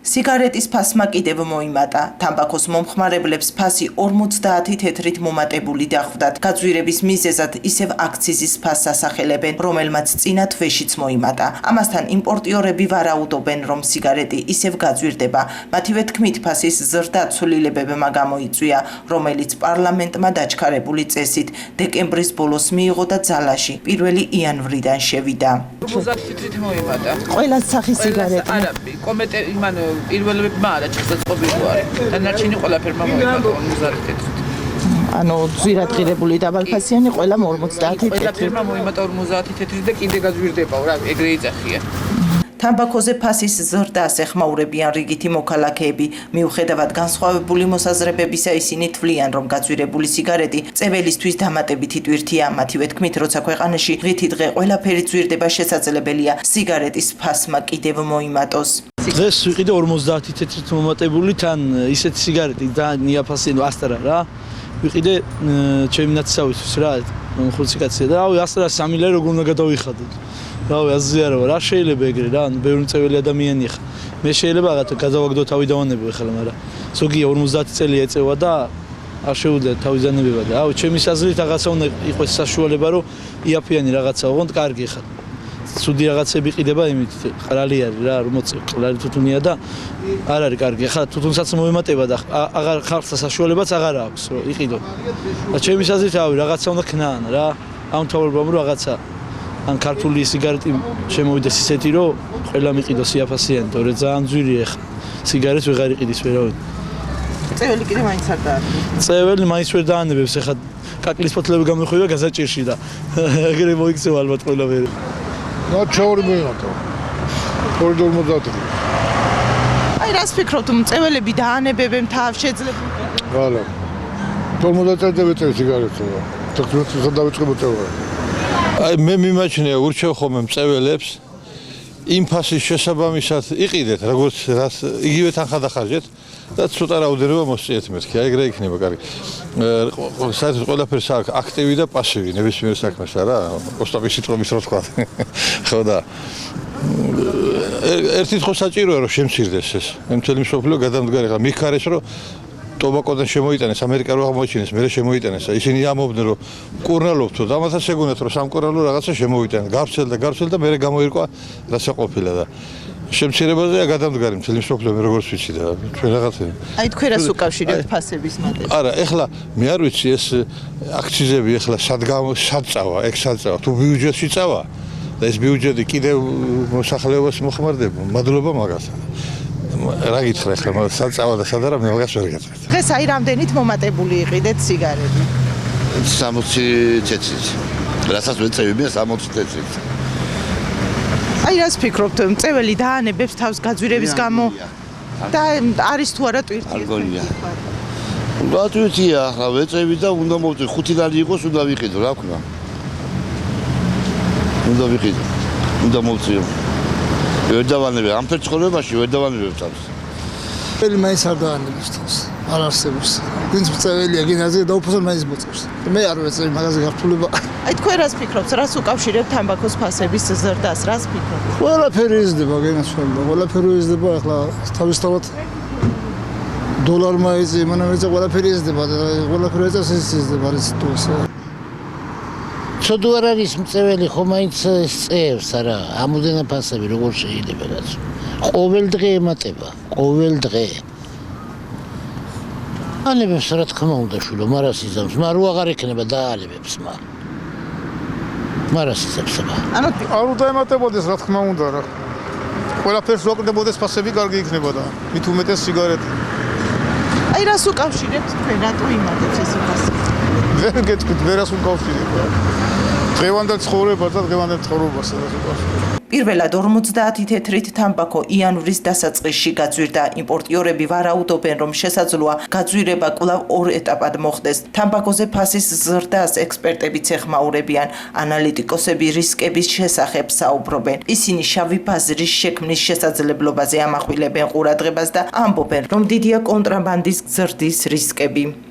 სიგარეტის ფასმა კიდევ მოიმატა. თამბაქოს მომხმარებლებს ფასი 50 თეთრით მომატებული დახვდათ. გაძვირების მიზეზად ისევ აქციზის ფასს ასახელებენ, რომელმაც წინა თვეშიც მოიმატა. ამასთან იმპორტიორები ვარაუდობენ, რომ სიგარეტი ისევ გაძვირდება. მათივე თქმით, ფასის ზრდა ცვლილებებმა გამოიწვია, რომელიც პარლამენტმა დაჩქარებული წესით დეკემბრის ბოლოს მიიღო და ძალაში 1 იანვრიდან შევიდა. 50 თეთრით მოიმატა. ყველა სახის სიგარეტი. არა, კომენტარი მან პირველებმა არა ჩახსაწყობილი არის. დანარჩენი ყველაფერმა მოიმატა 50 თეთრით. ანუ ძვირადღირებული დაბალფასიანი ყველა 50 თეთრით. ყველაფერმა მოიმატა 50 თეთრით და კიდე გაძვირდება, რა, ეგრე იძახია. თამბაქოზე ფასის ზრდას ეხმაურებიან რიგითი მოქალაქეები. მიუხედავად განსხვავებული მოსაზრებებისა, ისინი თვლიან, რომ გაძვირებული სიგარეტი წეველისთვის დამატებითი ტვირთია. მათივე თქმით, როცა ქვეყანაში დღითი დღე ყველაფერი ძვირდება, შესაძლებელია სიგარეტის ფასმა კიდევ მოიმატოს. დღეს ვიყიდე 50 თეთრით მომატებული თან ისეთი სიგარეტი და ნიაფასიანი ასტრა რა. ვიყიდე ჩემი ნაცავისთვის რა, ხუთი კაცია და რავი ასტრა 3 ლარი როგორ უნდა გადავიხადოთ. რავი აზია რა შეიძლება ეგრე რა, ანუ ბევრი მწეველი ადამიანია ხა. მე შეიძლება რაღაცა გადავაგდო თავი დავანებო ახლა, მაგრამ ზოგია 50 წელი ეწევა და არ შეუძლია თავის დანებება და რავი ჩემი აზრით რაღაცა უნდა იყოს საშუალება, რომ იაფიანი რაღაცა ოღონდ კარგი ხარ. ცუდი რაღაცები ყიდება იმით ყრალი არის რა, რომ მოწევ ყრალი თუთუნია და არ არის კარგი. ახლა თუთუნსაც მოემატება და აღარ ხალხს საშუალებაც აღარ აქვს რომ იყიდო. და ჩემი აზრით რავი რაღაცა უნდა ქნაან რა, ამ თავრობამ რომ რაღაცა ან ქართული სიგარეტი შემოვიდეს ისეთი, რომ ყველა მიყიდოს იაფასიანი, თორე ძალიან ძვირია ხა. სიგარეტს ვეღარ იყიდის ვერავინ. წეველი კიდე მაინც არ დაანებებს. წეველი მაინც ვერ დაანებებს, ახლა კაკლის ფოთლები გამოიხვია გაზაჭირში და ეგრე მოიქცევა ალბათ ყველა ვერე. და ჩაური მოიმატა. 50. აი რას ფიქრობთ, წეველები დაანებებენ თავს შეძლებული? არა. 50 წელი სიგარეტს. 16 წელს დავიწყე მოწევა. აი მე მიმაჩნია ურჩევ ხოლმე მწეველებს იმ ფასის შესაბამისად იყიდეთ როგორც იგივე თანხა დახარჯეთ და ცოტა რაოდენობა მოსწიეთ მეთქი აი ეგრე იქნება კარგი საერთოდ ყველაფერს აქვს აქტივი და პასივი ნებისმიერ საქმეს არა ოსტატის სიტყვების რო თქვა ხო და ერთი თქო საჭიროა რომ შემცირდეს ეს მთელი მსოფლიო გადამდგარი ხა მიხარეს რომ ტობაკოდან შემოიტანეს, ამერიკა რო აღმოჩინეს, მერე შემოიტანეს. ისინი ამობდნენ რომ კურნალობთო, ამათაც შეგონათ რომ სამკურნალო რაღაცა შემოიტანეს. გარცელ და მერე გამოირკვა რასაყოფილა და შემცირებაზეა გადამდგარი მთელი მსოფლიო მე როგორც ვიცი და ჩვენ რაღაცა. აი თქვენ რას უკავშირებთ ფასების მატებს? არა, ეხლა მე არ ვიცი ეს აქციზები ეხლა სად წავა, ეგ სად წავა, თუ ბიუჯეტში წავა და ეს ბიუჯეტი კიდევ მოსახლეობას მოხმარდება. მადლობა მაგასა. რა გითხრა ახლა მაგრამ სად წავა და სად არა მე მაგას ვერ გეტყვით. დღეს აი რამდენით მომატებული იყიდეთ სიგარეტი? 60 თეთრით. რასაც ვეწევია 60 თეთრით. აი რას ფიქრობთ, წეველი დაანებებს თავს გაძვირების გამო და არის თუ არა ტვირთი? ალგორია. უნდა ტვირთია, ახლა ვეწევი და უნდა მოვწი 5 ლარი იყოს, უნდა ვიყიდო, რა ვქნა. უნდა ვიყიდო. უნდა მოვწიო. ვერ დავანებებ ამ ფერცხოლებაში ვერ დავანებებ თავს. წელი მაინც არ დაანებებს თავს. არ არსებობს. ვინც წეველია გინაზე დაუფასო მაინც მოწევს. მე არ ვეწევი მაგაზე გართულება. აი თქვენ რას ფიქრობთ, რას უკავშირებთ თამბაქოს ფასების ზრდას, რას ფიქრობთ? ყველაფერი იზრდება, გენაცვალება. ყველაფერი იზრდება, ახლა თავისთავად დოლარმა იწი, მანამ იწი ყველაფერი იზრდება და ყველაფერი იზრდება არის თუცა. ცოდო არ არის მწეველი ხო მაინც წევს არა ამოდენა ფასები როგორ შეიძლება რაც ყოველ დღე ემატება ყოველ დღე ანებებს რა თქმა უნდა შვილო მარას იზამს მარო აღარ ექნება დაალებებს მარას იზამს ანუ არ უნდა ემატებოდეს რა თქმა უნდა რა ყველაფერს ვაკლებოდეს ფასები კარგი იქნებოდა მით უმეტეს სიგარეტი აი რას უკავშირებთ თქვენ რატო იმატებს ეს ფასი ვერ გეტყვით ვერას უკავშირებ დღევანდელ ცხოვრებას და დღევანდელ ცხოვრებას პირველად 50 თეთრით თამბაქო იანვრის დასაწყისში გაძვირდა. იმპორტიორები ვარაუდობენ, რომ შესაძლოა გაძვირება კვლავ 2 ეტაპად მოხდეს. თამბაქოზე ფასის ზრდას ექსპერტებიც ეხმაურებიან. ანალიტიკოსები რისკების შესახებ საუბრობენ. ისინი შავი ბაზრის შექმნის შესაძლებლობაზე ამახვილებენ ყურადღებას და ამბობენ, რომ დიდია კონტრაბანდის ზრდის რისკები.